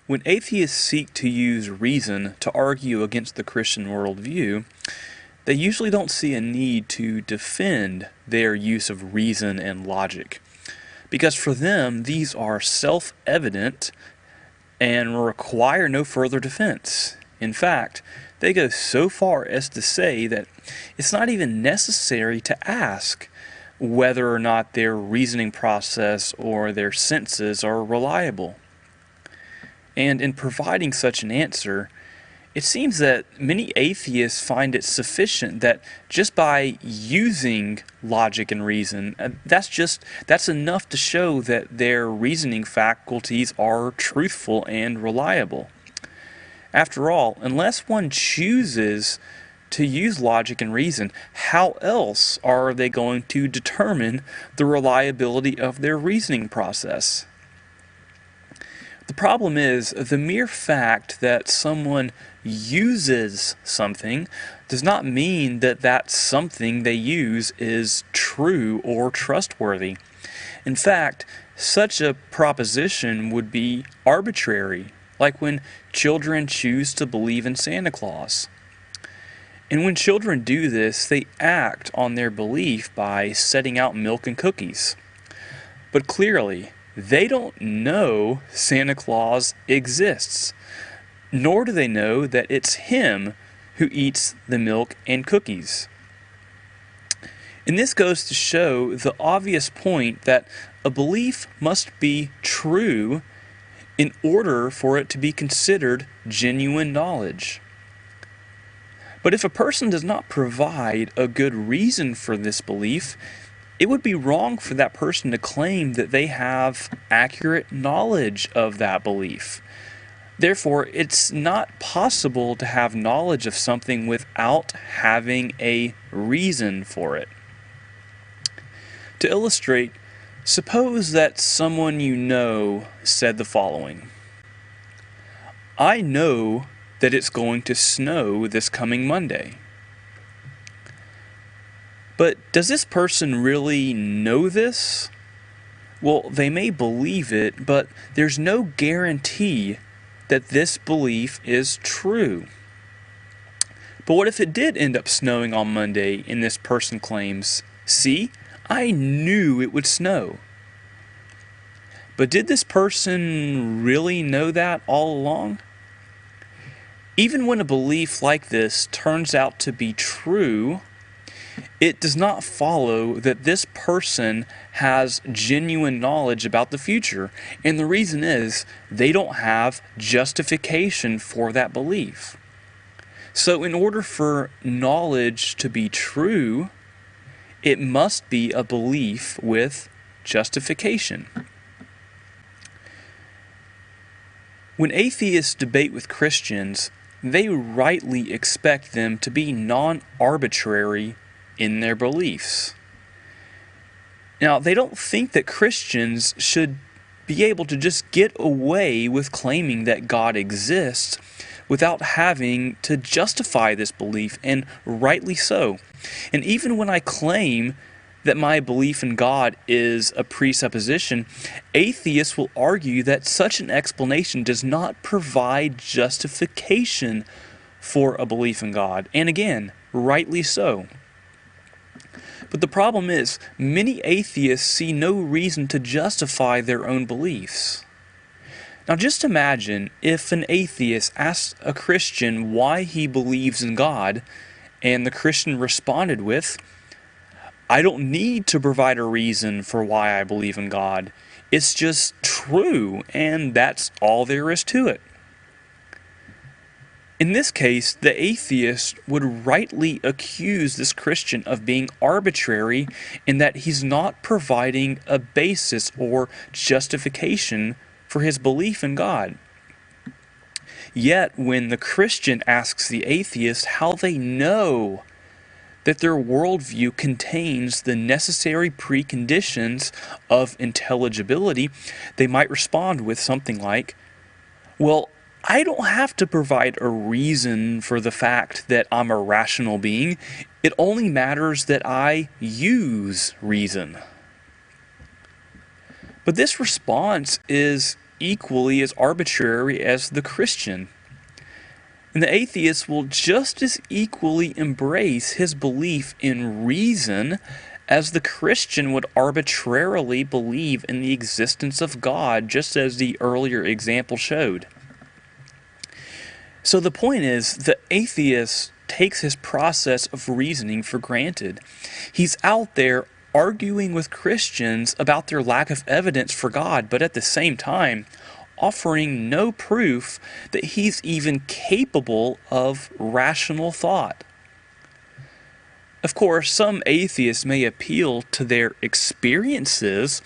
When atheists seek to use reason to argue against the Christian worldview, they usually don't see a need to defend their use of reason and logic, because for them these are self-evident and require no further defense. In fact, they go so far as to say that it's not even necessary to ask whether or not their reasoning process or their senses are reliable. And in providing such an answer, it seems that many atheists find it sufficient that just by using logic and reason, that's enough to show that their reasoning faculties are truthful and reliable. After all, unless one chooses to use logic and reason, how else are they going to determine the reliability of their reasoning process? The problem is, the mere fact that someone uses something does not mean that that something they use is true or trustworthy. In fact, such a proposition would be arbitrary, like when children choose to believe in Santa Claus. And when children do this, they act on their belief by setting out milk and cookies. But clearly, they don't know Santa Claus exists, nor do they know that it's him who eats the milk and cookies. And this goes to show the obvious point that a belief must be true in order for it to be considered genuine knowledge. But if a person does not provide a good reason for this belief, it would be wrong for that person to claim that they have accurate knowledge of that belief. Therefore, it's not possible to have knowledge of something without having a reason for it. To illustrate, suppose that someone you know said the following: "I know that it's going to snow this coming Monday." But does this person really know this? Well, they may believe it, but there's no guarantee that this belief is true. But what if it did end up snowing on Monday and this person claims, "See, I knew it would snow"? But did this person really know that all along? Even when a belief like this turns out to be true, it does not follow that this person has genuine knowledge about the future, and the reason is they don't have justification for that belief. So in order for knowledge to be true, it must be a belief with justification. When atheists debate with Christians, they rightly expect them to be non-arbitrary in their beliefs. Now, they don't think that Christians should be able to just get away with claiming that God exists without having to justify this belief, and rightly so. And even when I claim that my belief in God is a presupposition, atheists will argue that such an explanation does not provide justification for a belief in God, and again, rightly so. But the problem is, many atheists see no reason to justify their own beliefs. Now just imagine if an atheist asked a Christian why he believes in God, and the Christian responded with, "I don't need to provide a reason for why I believe in God. It's just true, and that's all there is to it." In this case, the atheist would rightly accuse this Christian of being arbitrary in that he's not providing a basis or justification for his belief in God. Yet, when the Christian asks the atheist how they know that their worldview contains the necessary preconditions of intelligibility, they might respond with something like, "Well, I don't have to provide a reason for the fact that I'm a rational being. It only matters that I use reason." But this response is equally as arbitrary as the Christian. And the atheist will just as equally embrace his belief in reason as the Christian would arbitrarily believe in the existence of God, just as the earlier example showed. So the point is, the atheist takes his process of reasoning for granted. He's out there arguing with Christians about their lack of evidence for God, but at the same time, offering no proof that he's even capable of rational thought. Of course, some atheists may appeal to their experiences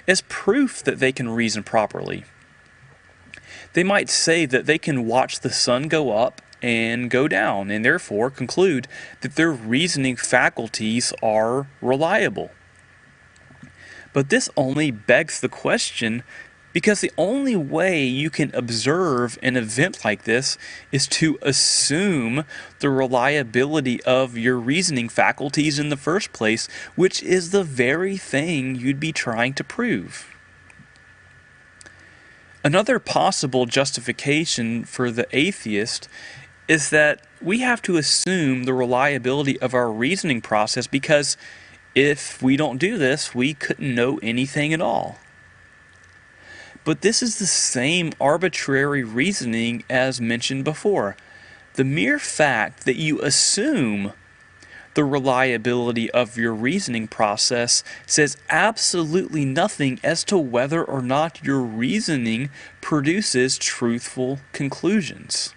as proof that they can reason properly. They might say that they can watch the sun go up and go down, and therefore conclude that their reasoning faculties are reliable. But this only begs the question, because the only way you can observe an event like this is to assume the reliability of your reasoning faculties in the first place, which is the very thing you'd be trying to prove. Another possible justification for the atheist is that we have to assume the reliability of our reasoning process, because if we don't do this, we couldn't know anything at all. But this is the same arbitrary reasoning as mentioned before. The mere fact that you assume the reliability of your reasoning process says absolutely nothing as to whether or not your reasoning produces truthful conclusions.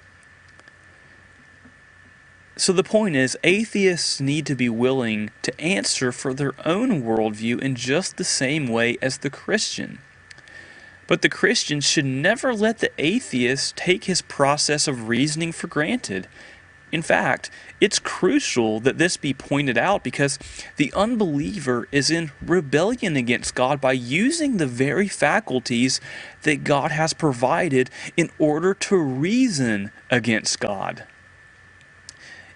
So the point is, atheists need to be willing to answer for their own worldview in just the same way as the Christian. But the Christian should never let the atheist take his process of reasoning for granted. In fact, it's crucial that this be pointed out, because the unbeliever is in rebellion against God by using the very faculties that God has provided in order to reason against God.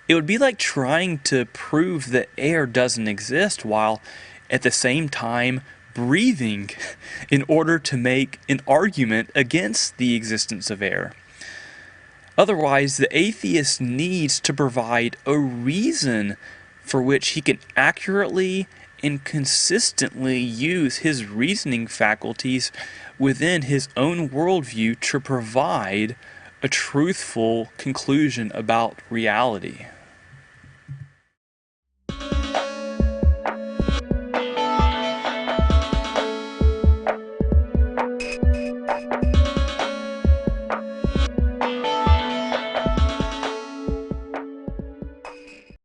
It would be like trying to prove that air doesn't exist while at the same time breathing in order to make an argument against the existence of air. Otherwise, the atheist needs to provide a reason for which he can accurately and consistently use his reasoning faculties within his own worldview to provide a truthful conclusion about reality.